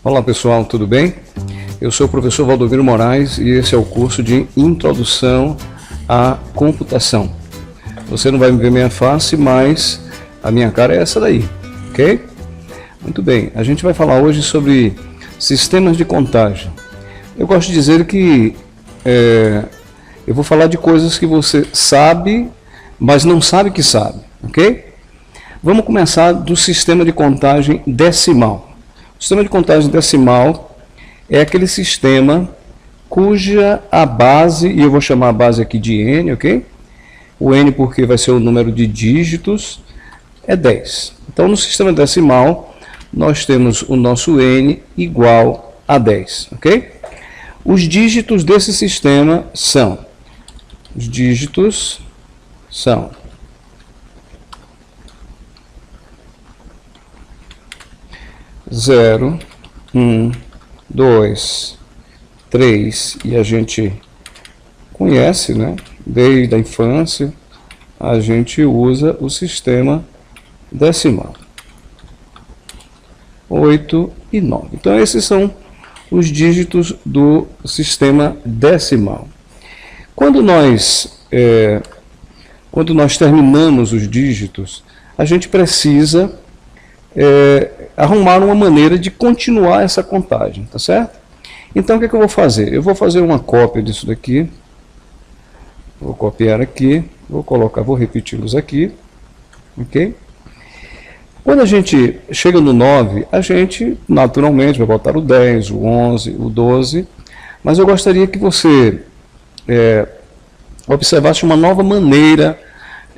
Olá pessoal, tudo bem? Eu sou o professor Valdomiro Moraes e esse é o curso de Introdução à Computação. Você não vai me ver minha face, mas a minha cara é essa daí, ok? Muito bem, a gente vai falar hoje sobre sistemas de contagem. Eu gosto de dizer que eu vou falar de coisas que você sabe, mas não sabe que sabe, ok? Vamos começar do sistema de contagem decimal. O sistema de contagem decimal é aquele sistema cuja a base, e eu vou chamar a base aqui de n, ok? O n porque vai ser o número de dígitos, é 10. Então no sistema decimal nós temos o nosso n igual a 10, ok? Os dígitos desse sistema são, os dígitos são 0, 1, 2, 3, e a gente conhece, né? Desde a infância, a gente usa o sistema decimal. 8 e 9. Então, esses são os dígitos do sistema decimal. Quando nós terminamos os dígitos, a gente precisa arrumar uma maneira de continuar essa contagem, tá certo? Então o que é que eu vou fazer? Eu vou fazer uma cópia disso daqui, vou copiar aqui, vou repeti-los aqui, ok? Quando a gente chega no 9, a gente naturalmente vai botar o 10, o 11, o 12, mas eu gostaria que você observasse uma nova maneira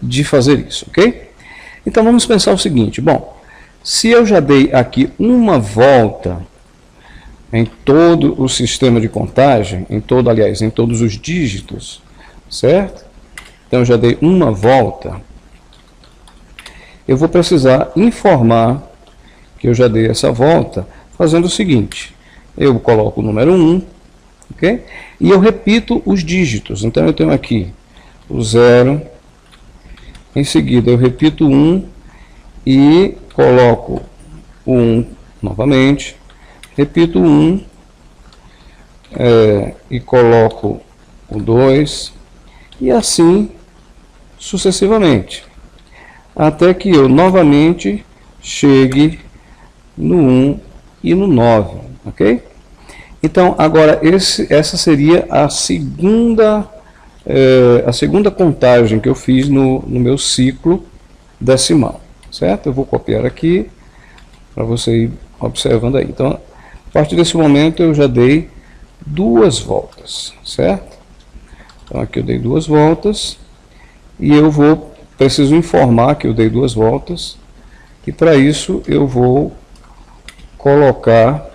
de fazer isso, ok? Então vamos pensar o seguinte, bom, se eu já dei aqui uma volta em todo o sistema de contagem, em todos os dígitos, certo? Então eu já dei uma volta, eu vou precisar informar que eu já dei essa volta fazendo o seguinte, eu coloco o número 1, ok? E eu repito os dígitos, então eu tenho aqui o 0, em seguida eu repito 1 e coloco o 1 novamente, repito o 1 e coloco o 2 e assim sucessivamente, até que eu novamente chegue no 1 e no 9, ok? Então agora essa seria a segunda contagem que eu fiz no meu ciclo decimal. Certo? Eu vou copiar aqui para você ir observando aí. Então, a partir desse momento eu já dei duas voltas, certo? Então aqui eu dei duas voltas e preciso informar que eu dei duas voltas e para isso eu vou colocar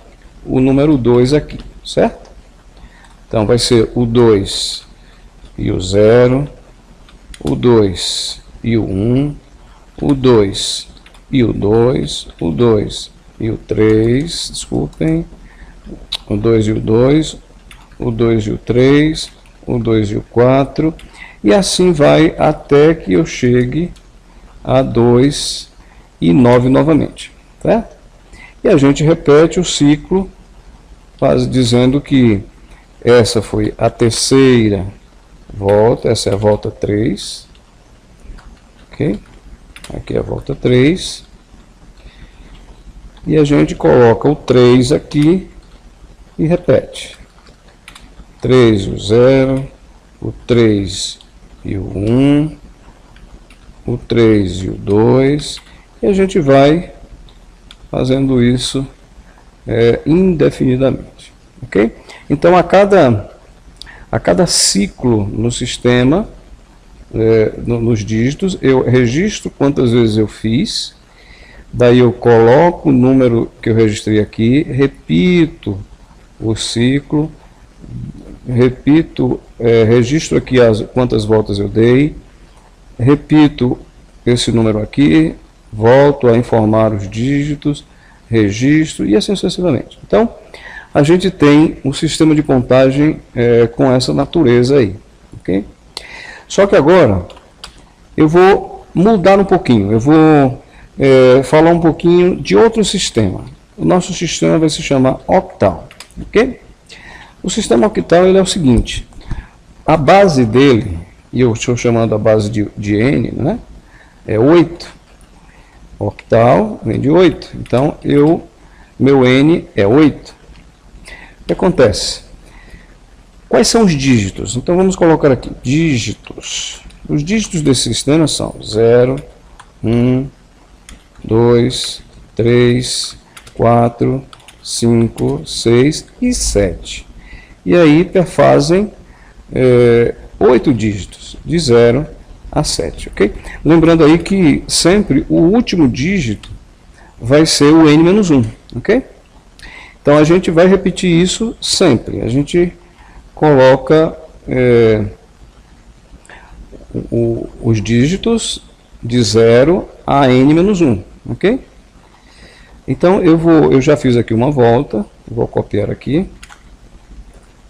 o número 2 aqui, certo? Então vai ser o 2 e o 0, o 2 e o 1, o 2 e o 2, o 2 e o 3, desculpem, o 2 e o 2, o 2 e o 3, o 2 e o 4, e assim vai até que eu chegue a 2 e 9 novamente, certo? E a gente repete o ciclo, dizendo que essa foi a terceira volta, essa é a volta 3, ok? Aqui é a volta 3. E a gente coloca o 3 aqui e repete. 3 e o 0, o 3 e o 1, o 3 e o 2. E a gente vai fazendo isso indefinidamente. Ok? Então a cada ciclo no sistema, nos dígitos, eu registro quantas vezes eu fiz, daí eu coloco o número que eu registrei aqui, repito o ciclo, registro aqui quantas voltas eu dei, repito esse número aqui, volto a informar os dígitos, registro e assim sucessivamente. Então, a gente tem um sistema de contagem com essa natureza aí, ok? Só que agora eu vou mudar um pouquinho, eu vou falar um pouquinho de outro sistema. o nosso sistema vai se chamar octal, ok? O sistema octal ele é o seguinte, a base dele, e eu estou chamando a base de N, né? É 8. Octal vem de 8. Então, meu N é 8. O que acontece? Quais são os dígitos? Então, vamos colocar aqui, dígitos. Os dígitos desse sistema são 0, 1, 2, 3, 4, 5, 6 e 7. E aí perfazem 8 dígitos, de 0 a 7, ok? Lembrando aí que sempre o último dígito vai ser o n-1, ok? Então a gente vai repetir isso sempre. A gente coloca os dígitos de 0 a n-1, ok? Então eu já fiz aqui uma volta, vou copiar aqui.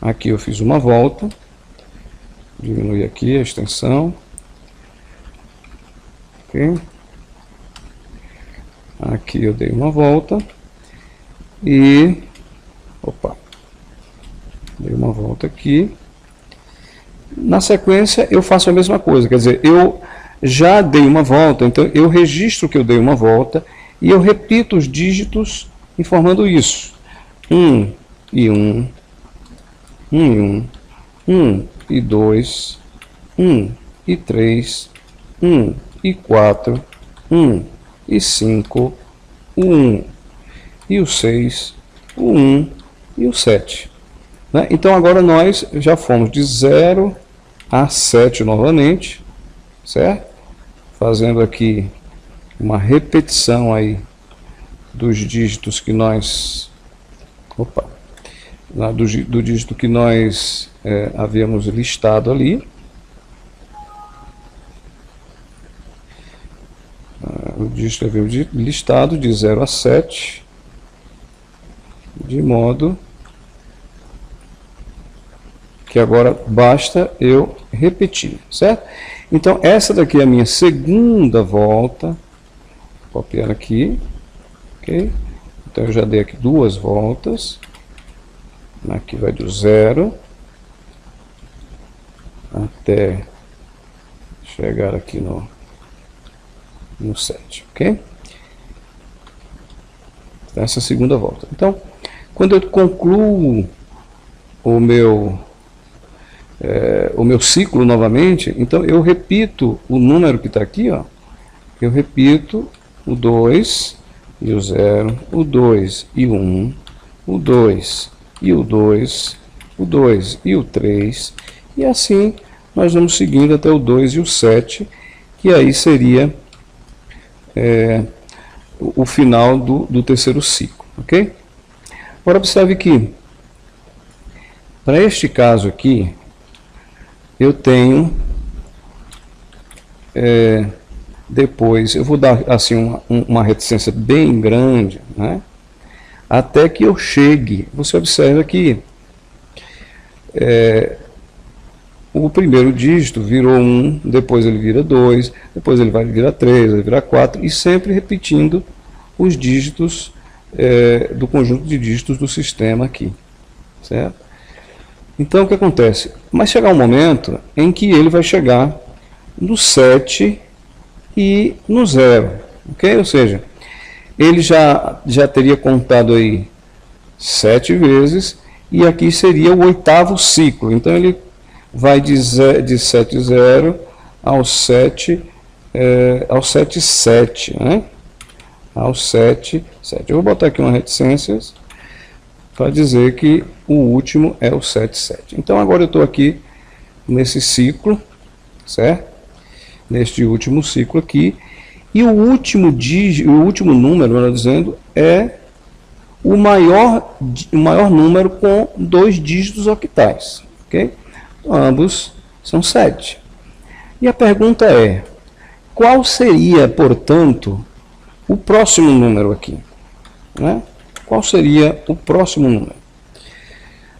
Aqui eu fiz uma volta, diminui aqui a extensão, ok? Aqui eu dei uma volta e, dei uma volta aqui. Na sequência eu faço a mesma coisa, quer dizer, eu já dei uma volta, então eu registro que eu dei uma volta e eu repito os dígitos informando isso. 1 e 1. 1 e 1, 1 e 2, 1 e 3, 1 e 4, 1 e 5, o 1 e o 6, o 1 e o 7. Né? Então agora nós já fomos de 0 a 7 novamente, certo? Fazendo aqui uma repetição aí dos dígitos que nós... do dígito que nós havíamos listado ali. O dígito havia listado de 0 a 7, de modo que agora basta eu repetir, certo? Então essa daqui é a minha segunda volta, vou copiar aqui, ok? Então eu já dei aqui 2 voltas. Aqui vai do 0 até chegar aqui no 7, ok? Essa é a segunda volta. Então, quando eu concluo o meu ciclo novamente, então eu repito o número que está aqui, ó. Eu repito o 2 e o 0, o 2 e o 1, o 2 e o 2, o 2 e o 3, e assim nós vamos seguindo até o 2 e o 7, que aí seria o final do terceiro ciclo, ok? Agora observe que, para este caso aqui, eu tenho, depois, eu vou dar assim uma reticência bem grande, né? Até que eu chegue, você observa que o primeiro dígito virou 1, depois ele vira 2, depois ele vai virar 3, ele vira 4, e sempre repetindo os dígitos do conjunto de dígitos do sistema aqui, certo? Então o que acontece? Mas chegar um momento em que ele vai chegar no 7 e no 0, ok? Ou seja, ele já teria contado aí 7 vezes, e aqui seria o 8º ciclo. Então ele vai de 7, 0 ao 7, 7, né? Ao 7, 7. Eu vou botar aqui uma reticências para dizer que o último é o 7, 7. Então agora eu estou aqui nesse ciclo, certo? Neste último ciclo aqui. E o último número, melhor dizendo, é o maior número com 2 dígitos octais. Okay? Então, ambos são 7. E a pergunta é, qual seria, portanto, o próximo número aqui? Né? Qual seria o próximo número?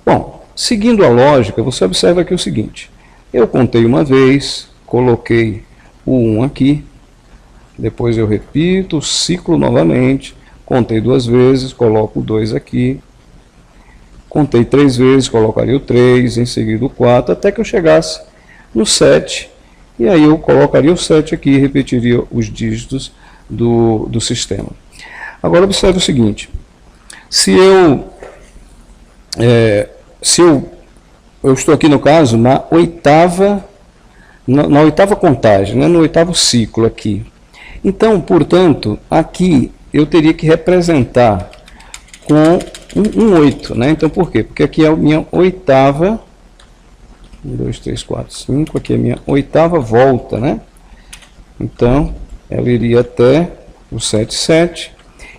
Bom, seguindo a lógica, você observa aqui o seguinte. Eu contei uma vez, coloquei o 1 aqui, depois eu repito o ciclo novamente, Contei 2 vezes, coloco o 2 aqui. Contei 3 vezes, colocaria o 3, em seguida o 4, até que eu chegasse no 7. E aí eu colocaria o 7 aqui e repetiria os dígitos do sistema. Agora observe o seguinte. Se eu estou aqui no caso na oitava contagem, né, no 8º ciclo aqui. Então, portanto, aqui eu teria que representar com um 8, né? Então, por quê? Porque aqui é a minha oitava, 1, 2, 3, 4, 5, aqui é a minha oitava volta, né? Então, ela iria até o 7, 7.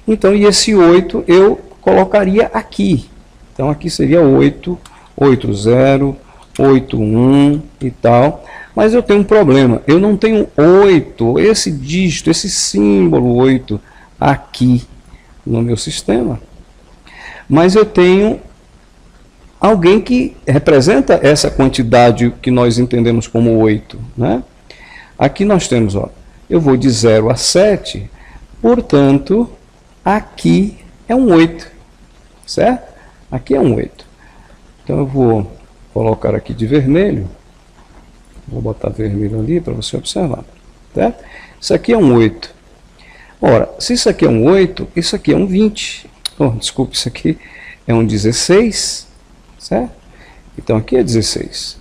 Então, e esse 8 eu colocaria aqui. Então, aqui seria 8, 8, 0, 8, 1 e tal. Mas eu tenho um problema. Eu não tenho 8, esse dígito, esse símbolo 8 aqui no meu sistema. Mas eu tenho alguém que representa essa quantidade que nós entendemos como 8. Né? Aqui nós temos, ó, eu vou de 0 a 7, portanto, aqui é um 8, certo? Aqui é um 8. Então eu vou colocar aqui de vermelho, vou botar vermelho ali para você observar, certo? Isso aqui é um 8. Ora, se isso aqui é um 8, isso aqui é um 20. Oh, desculpe, isso aqui é um 16, certo? Então aqui é 16.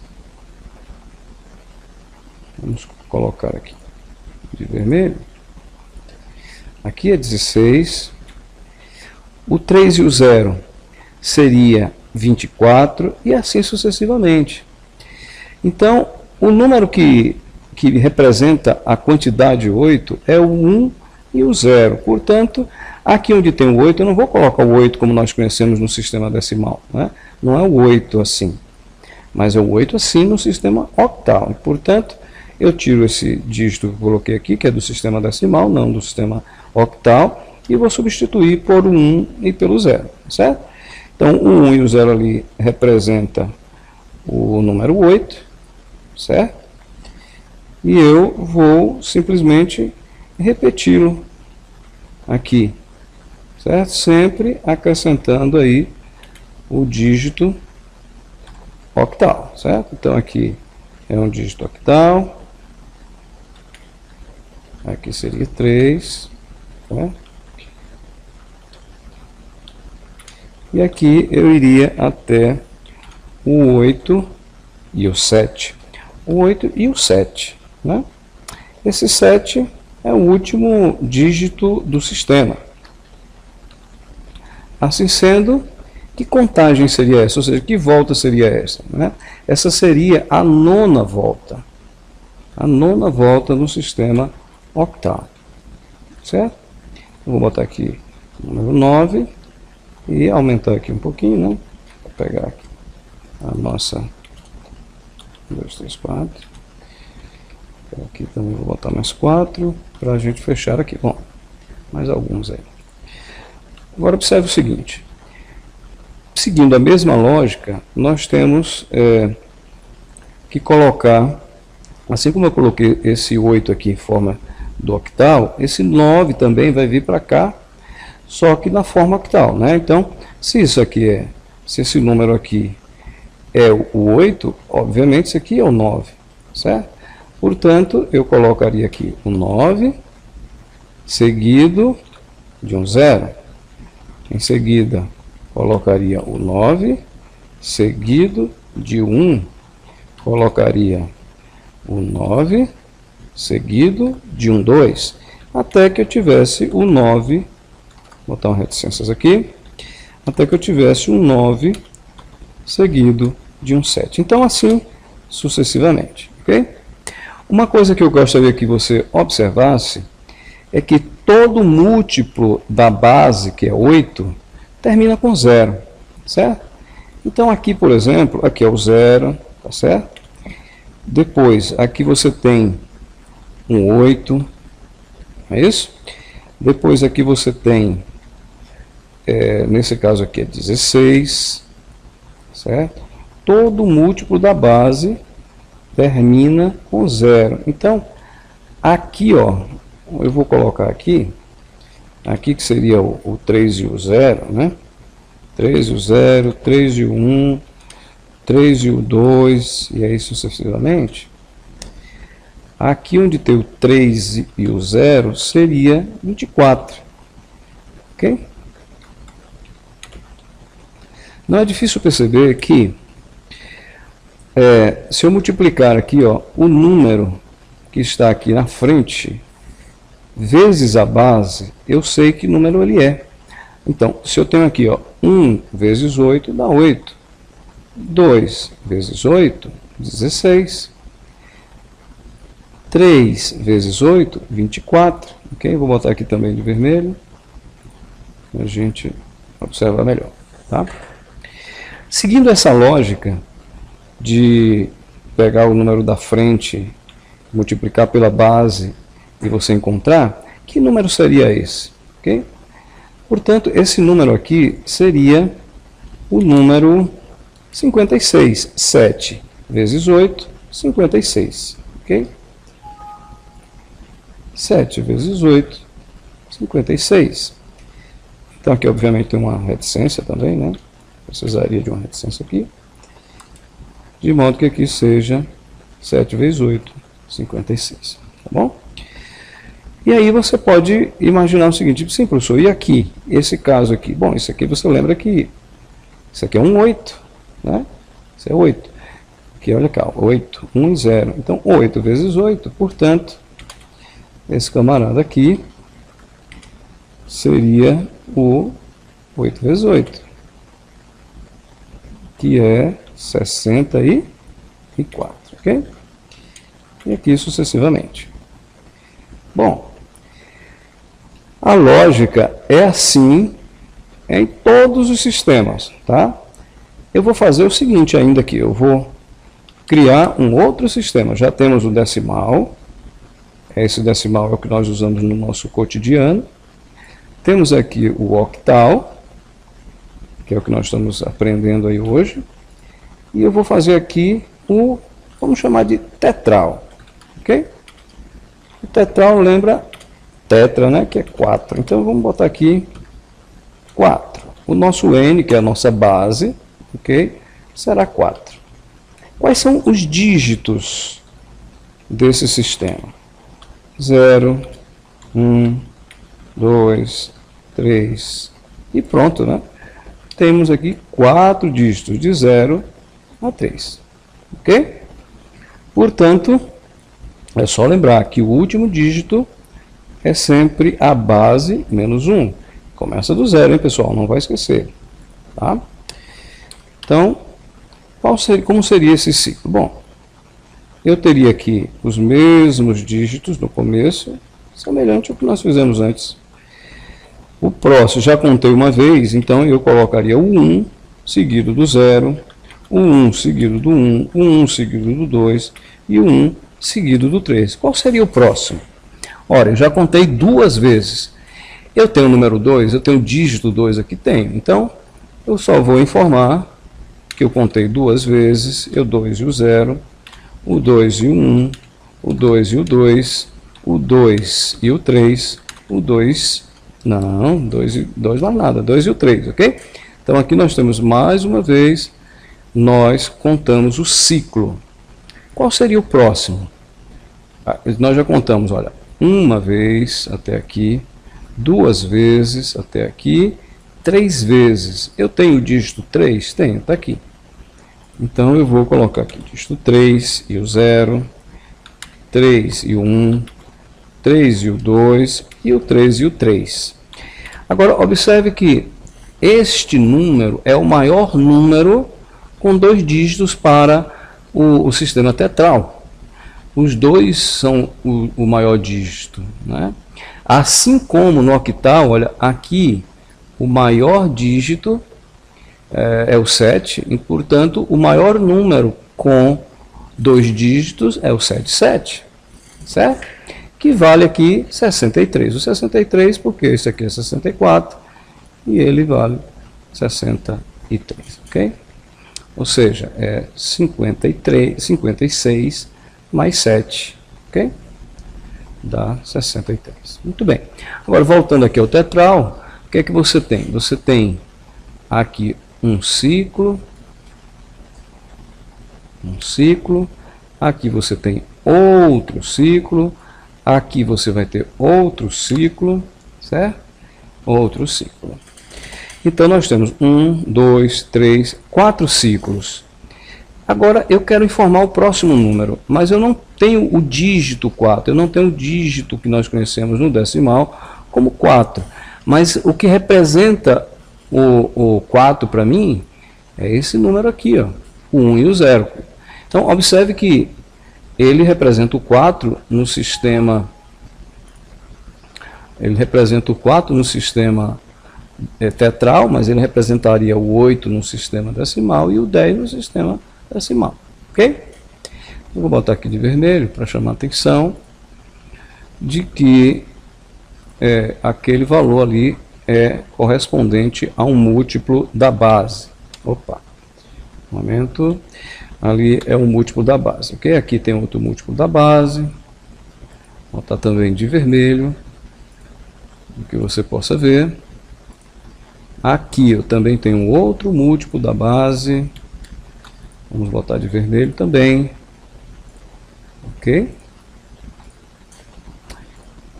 Vamos colocar aqui de vermelho. Aqui é 16. O 3 e o 0 seria 24 e assim sucessivamente. Então, o número que representa a quantidade 8 é o 1 e o 0. Portanto, aqui onde tem o 8, eu não vou colocar o 8 como nós conhecemos no sistema decimal. Né? Não é o 8 assim, mas é o 8 assim no sistema octal. Portanto, eu tiro esse dígito que eu coloquei aqui, que é do sistema decimal, não do sistema octal, e vou substituir por o 1 e pelo 0, certo? Então, o 1 e o 0 ali representa o número 8, certo? E eu vou simplesmente repeti-lo aqui, certo? Sempre acrescentando aí o dígito octal, certo? Então, aqui é um dígito octal, aqui seria 3, certo? E aqui eu iria até o 8 e o 7. O 8 e o 7. Né? Esse 7 é o último dígito do sistema. Assim sendo, que contagem seria essa? Ou seja, que volta seria essa? Né? Essa seria a 9ª volta. A 9ª volta no sistema octal. Certo? Eu vou botar aqui o número 9. E aumentar aqui um pouquinho, né? Vou pegar aqui a nossa 1, 2, 3, 4. Aqui também vou botar mais 4 para a gente fechar aqui. Bom, mais alguns aí. Agora observe o seguinte. Seguindo a mesma lógica, nós temos que colocar, assim como eu coloquei esse 8 aqui em forma do octal, esse 9 também vai vir para cá, só que na forma octal, né? Então, se esse número aqui é o 8, obviamente isso aqui é o 9, certo? Portanto, eu colocaria aqui o 9, seguido de um 0. Em seguida, colocaria o 9, seguido de 1. Colocaria o 9, seguido de um 2, até que eu tivesse o 9. Vou botar um reticências aqui, até que eu tivesse um 9 seguido de um 7. Então, assim sucessivamente. Ok? Uma coisa que eu gostaria que você observasse é que todo múltiplo da base, que é 8, termina com 0. Certo? Então, aqui, por exemplo, aqui é o 0, tá certo? Depois, aqui você tem um 8, não é isso? Depois, aqui você tem nesse caso aqui é 16, certo? Todo múltiplo da base termina com 0. Então, aqui, ó, eu vou colocar aqui, aqui que seria o 3 e o 0, né? 3 e o 0, 3 e o 1, 3 e o 2, e aí sucessivamente. Aqui onde tem o 3 e o 0 seria 24. Ok? Não é difícil perceber que se eu multiplicar aqui, ó, o número que está aqui na frente vezes a base, eu sei que número ele é. Então, se eu tenho aqui, ó, 1 vezes 8 dá 8. 2 vezes 8, 16. 3 vezes 8, 24. Ok? Vou botar aqui também de vermelho, para a gente observar melhor. Tá? Seguindo essa lógica de pegar o número da frente, multiplicar pela base e você encontrar, que número seria esse? Ok? Portanto, esse número aqui seria o número 56. 7 vezes 8, 56. Ok? 7 vezes 8, 56. Então aqui obviamente tem uma reticência também, né? Precisaria de uma reticência aqui. De modo que aqui seja 7 vezes 8, 56. Tá bom? E aí você pode imaginar o seguinte: sim, professor, e aqui? Esse caso aqui? Bom, isso aqui você lembra que isso aqui é um 8, né? Isso é 8. Aqui, olha cá, 8, 1 e 0. Então, 8 vezes 8, portanto, esse camarada aqui seria o 8 vezes 8, que é 64, ok? E aqui sucessivamente. Bom, a lógica é assim em todos os sistemas, tá? Eu vou fazer o seguinte ainda aqui, eu vou criar um outro sistema. Já temos o decimal, esse decimal é o que nós usamos no nosso cotidiano. Temos aqui o octal, que é o que nós estamos aprendendo aí hoje. E eu vou fazer aqui o, vamos chamar de tetral, ok? O tetral lembra tetra, né, que é 4. Então vamos botar aqui 4. O nosso n, que é a nossa base, ok, será 4. Quais são os dígitos desse sistema? 0, 1, 2, 3 e pronto, né? Temos aqui 4 dígitos, de 0 a 3, ok? Portanto, é só lembrar que o último dígito é sempre a base menos 1. Começa do 0, hein, pessoal? Não vai esquecer. Tá? Então, como seria esse ciclo? Bom, eu teria aqui os mesmos dígitos no começo, semelhante ao que nós fizemos antes. O próximo, já contei uma vez, então eu colocaria o 1 seguido do 0, o 1 seguido do 1, o 1 seguido do 2 e o 1 seguido do 3. Qual seria o próximo? Ora, eu já contei 2 vezes. Eu tenho o número 2, eu tenho o dígito 2 aqui, tenho. Então, eu só vou informar que eu contei 2 vezes, o 2 e o 0, o 2 e o 1, o 2 e o 2, o 2 e o 3, o 2, não, 2 e 2 mais nada, 2 e o 3, ok? Então aqui nós temos mais uma vez, nós contamos o ciclo. Qual seria o próximo? Nós já contamos, olha, uma vez até aqui, 2 vezes até aqui, 3 vezes. Eu tenho o dígito 3? Tenho, está aqui. Então eu vou colocar aqui o dígito 3 e o 0, 3 e o 1, 3 e o 2 e o 3 e o 3. Agora observe que este número é o maior número com 2 dígitos para o sistema tetral. Os 2 são o maior dígito, né? Assim como no octal, olha, aqui o maior dígito é o 7, e portanto o maior número com 2 dígitos é o 77, certo? Que vale aqui 63. O 63 porque esse aqui é 64 e ele vale 63, ok? Ou seja, é 56 mais 7, ok? dá 63. Muito bem. Agora, voltando aqui ao tetral, o que é que você tem? Você tem aqui um ciclo, aqui você tem outro ciclo, aqui você vai ter outro ciclo, certo? Outro ciclo. Então, nós temos 1, 2, 3, 4 ciclos. Agora, eu quero informar o próximo número, mas eu não tenho o dígito 4, eu não tenho o dígito que nós conhecemos no decimal como 4. Mas o que representa o 4 para mim é esse número aqui, ó, o 1 e o 0. Então, observe que ele representa o 4 no sistema... Ele representa o 4 no sistema tetral, mas ele representaria o 8 no sistema decimal e o 10 no sistema decimal, ok? Eu vou botar aqui de vermelho para chamar a atenção de que aquele valor ali é correspondente a um múltiplo da base. Opa, um momento, ali é um múltiplo da base, ok? Aqui tem outro múltiplo da base, vou botar também de vermelho, para que você possa ver. Aqui eu também tenho outro múltiplo da base, vamos botar de vermelho também, ok?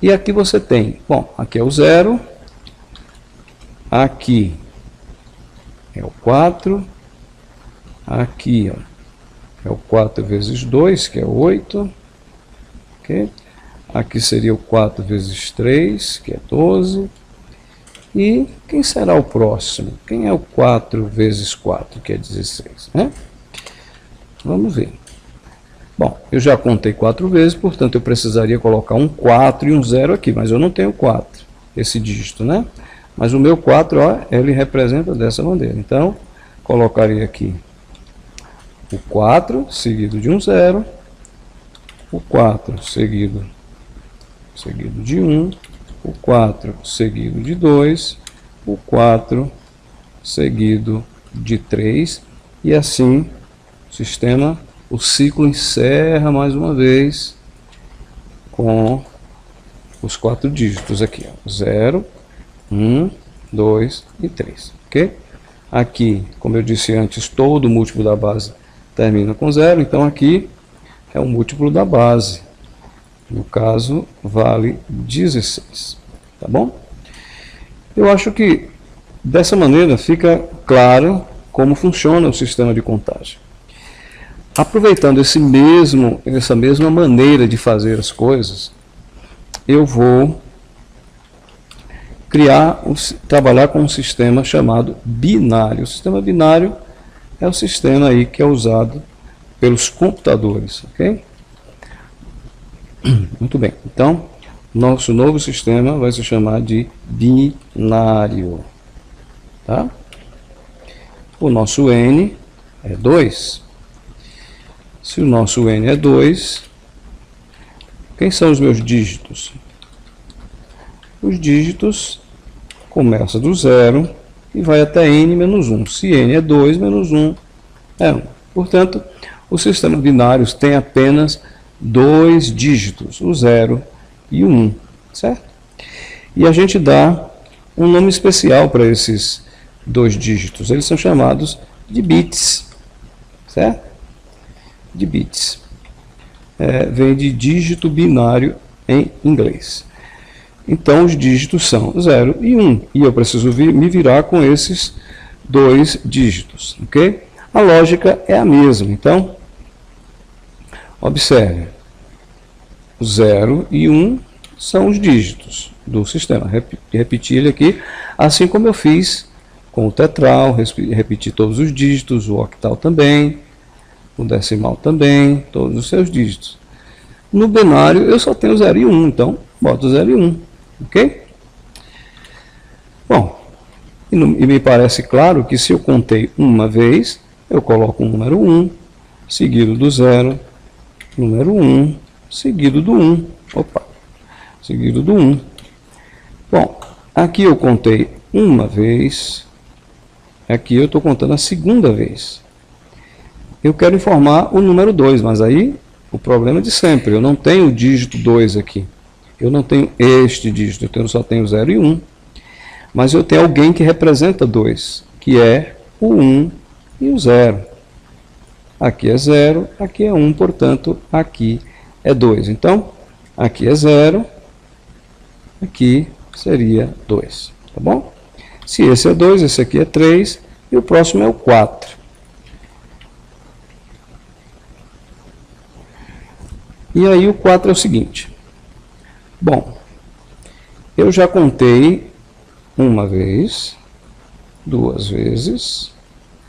E aqui você tem, bom, aqui é o 0, aqui é o 4, aqui ó, é o 4 vezes 2, que é 8, ok? Aqui seria o 4 vezes 3, que é 12. E quem será o próximo? Quem é o 4 vezes 4, que é 16? Né? Vamos ver. Bom, eu já contei 4 vezes, portanto eu precisaria colocar um 4 e um 0 aqui, mas eu não tenho 4, esse dígito, né? Mas o meu 4, ó, ele representa dessa maneira. Então, colocaria aqui o 4 seguido de um 0, o 4 seguido de 1, o 4 seguido de 2, o 4 seguido de 3, e assim o ciclo encerra mais uma vez com os 4 dígitos aqui, ó, 0, 1, 2 e 3, ok? Aqui, como eu disse antes, todo múltiplo da base termina com 0, então aqui é o múltiplo da base. No caso, vale 16, tá bom? Eu acho que dessa maneira fica claro como funciona o sistema de contagem. Aproveitando essa mesma maneira de fazer as coisas, eu vou trabalhar com um sistema chamado binário. O sistema binário é o sistema aí que é usado pelos computadores, ok? Muito bem, então, nosso novo sistema vai se chamar de binário, tá? O nosso n é 2. Se o nosso n é 2, quem são os meus dígitos? Os dígitos começam do 0 e vai até n menos 1. Se n é 2, menos 1 é 1. Portanto, o sistema binário tem apenas 2 dígitos, o 0 e o 1, certo? E a gente dá um nome especial para esses 2 dígitos, eles são chamados de bits, certo? De bits. Vem de dígito binário em inglês. Então, os dígitos são 0 e 1, e eu preciso me virar com esses 2 dígitos, ok? A lógica é a mesma, então, observe, 0 e 1 são os dígitos do sistema. Repetir ele aqui, assim como eu fiz com o tetral, repetir todos os dígitos, o octal também, o decimal também, todos os seus dígitos. No binário eu só tenho 0 e 1, então boto 0 e 1, ok? Bom, e me parece claro que se eu contei uma vez, eu coloco o número 1, seguido do 0, número 1, seguido do 1. Opa, seguido do 1. Bom, aqui eu contei uma vez, aqui eu estou contando a segunda vez. Eu quero informar o número 2, mas aí o problema é de sempre, eu não tenho o dígito 2 aqui. eu não tenho este dígito, eu só tenho 0 e 1, mas eu tenho alguém que representa 2, que é o 1 e o 0. Aqui é 0, aqui é 1, portanto, aqui é 2. Então, aqui é 0, aqui seria 2, tá bom? Se esse é 2, esse aqui é 3, e o próximo é o 4. E aí o 4 é o seguinte. Bom, eu já contei uma vez, duas vezes,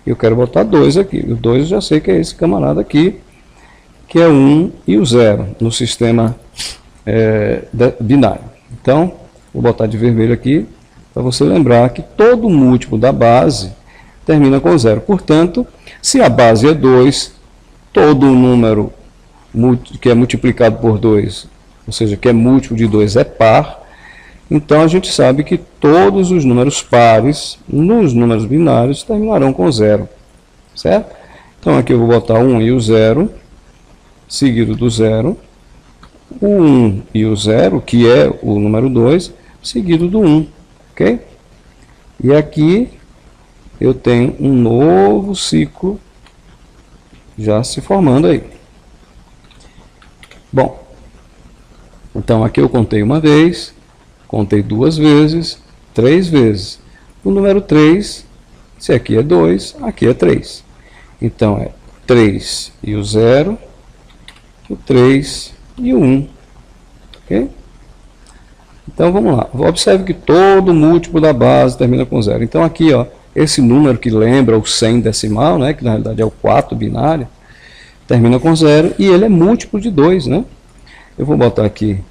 eu quero botar 2 aqui. O 2 eu já sei que é esse camarada aqui, que é 1 e o 0 no sistema binário. Então, vou botar de vermelho aqui, para você lembrar que todo múltiplo da base termina com 0. Portanto, se a base é 2, todo número que é multiplicado por 2, ou seja, que é múltiplo de 2 é par, então a gente sabe que todos os números pares, nos números binários, terminarão com 0, certo? Então aqui eu vou botar 1 e o 0, seguido do 0, o 1 e o 0, que é o número 2, seguido do 1, ok? E aqui eu tenho um novo ciclo já se formando aí. Bom, então aqui eu contei uma vez, contei duas vezes, 3 vezes. O número 3, se aqui é 2, aqui é 3. Então é 3 e o 0, o 3 e o 1. Ok? Então vamos lá. Observe que todo múltiplo da base termina com 0. Então aqui, ó, esse número que lembra o 100 decimal, né, que na realidade é o 4 binário, termina com 0 e ele é múltiplo de 2, né? Eu vou botar aqui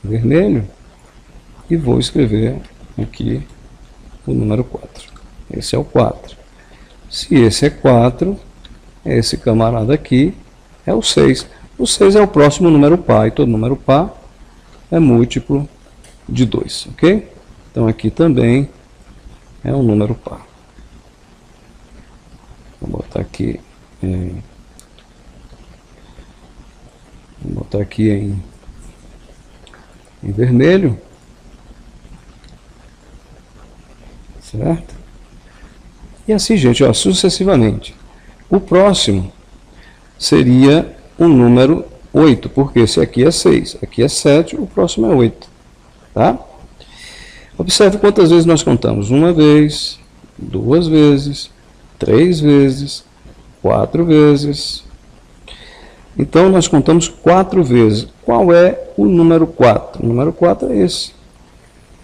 vermelho e vou escrever aqui o número 4. Esse é o 4. Se esse é 4, esse camarada aqui é o 6. O 6 é o próximo número par, e todo número par é múltiplo de 2, ok? Então aqui também é um número par. Vou botar aqui em vermelho, certo? E assim, gente, ó, sucessivamente. O próximo seria o número 8, porque esse aqui é 6, aqui é 7, o próximo é 8, tá? Observe quantas vezes nós contamos. Uma vez, duas vezes, 3 vezes, 4 vezes. Então, nós contamos 4 vezes. Qual é o número 4? O número 4 é esse.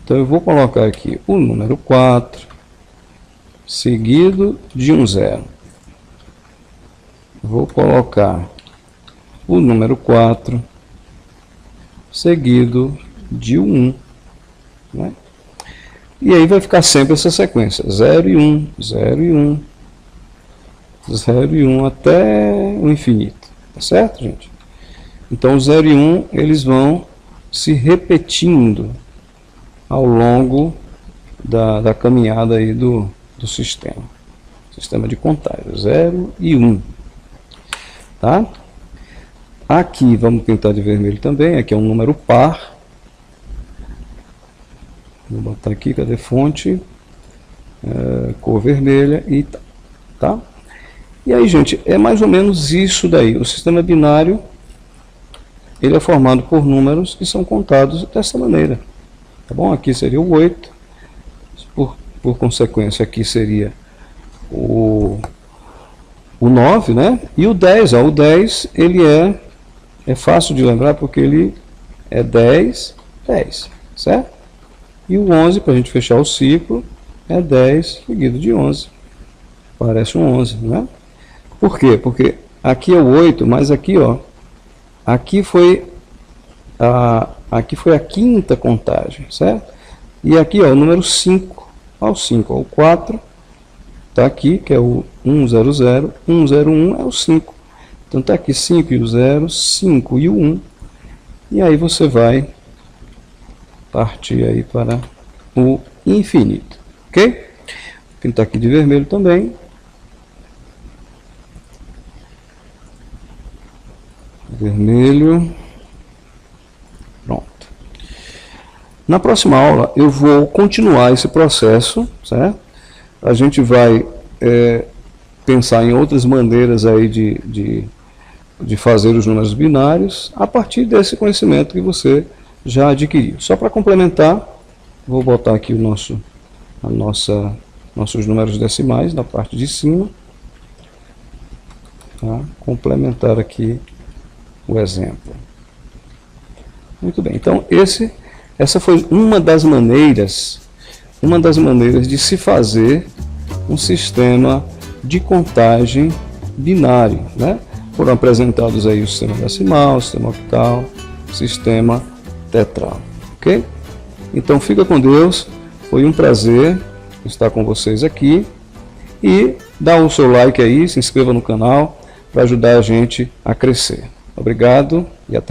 Então, eu vou colocar aqui o número 4, seguido de um 0. Vou colocar o número 4, seguido de 1. Né? E aí vai ficar sempre essa sequência. 0 e 1, 0 e 1, 0 e 1 até o infinito. Tá certo, gente? Então, o 0 e 1, eles vão se repetindo ao longo da caminhada aí do sistema. Sistema de contagem. 0 e 1. Tá? Aqui, vamos pintar de vermelho também. Aqui é um número par. Vou botar aqui, cadê fonte? Cor vermelha e tá? E aí, gente, é mais ou menos isso daí. O sistema binário, ele é formado por números que são contados dessa maneira. Tá bom? Aqui seria o 8. Por consequência, aqui seria o 9, né? E o 10, ó, o 10, ele é fácil de lembrar porque ele é 10, 10, certo? E o 11, para a gente fechar o ciclo, é 10 seguido de 11. Parece um 11, né? Por quê? Porque aqui é o 8, mas aqui, ó, aqui foi a quinta contagem, certo? E aqui, ó, o número 5, ó, o 5, ó, o 4, tá aqui, que é o 100, 101 é o 5. Então tá aqui 5 e o 0, 5 e o 1. E aí você vai partir aí para o infinito, ok? Vou pintar aqui de vermelho também. Vermelho. Na próxima aula eu vou continuar esse processo, certo? A gente vai pensar em outras maneiras aí de fazer os números binários a partir desse conhecimento que você já adquiriu. Só para complementar, vou botar aqui nossos números decimais na parte de cima. Tá? Complementar aqui o exemplo. Muito bem, então essa foi uma das maneiras de se fazer um sistema de contagem binário, né? Foram apresentados aí o sistema decimal, o sistema octal, o sistema tetral, ok? Então fica com Deus, foi um prazer estar com vocês aqui, e dá o seu like aí, se inscreva no canal para ajudar a gente a crescer. Obrigado e até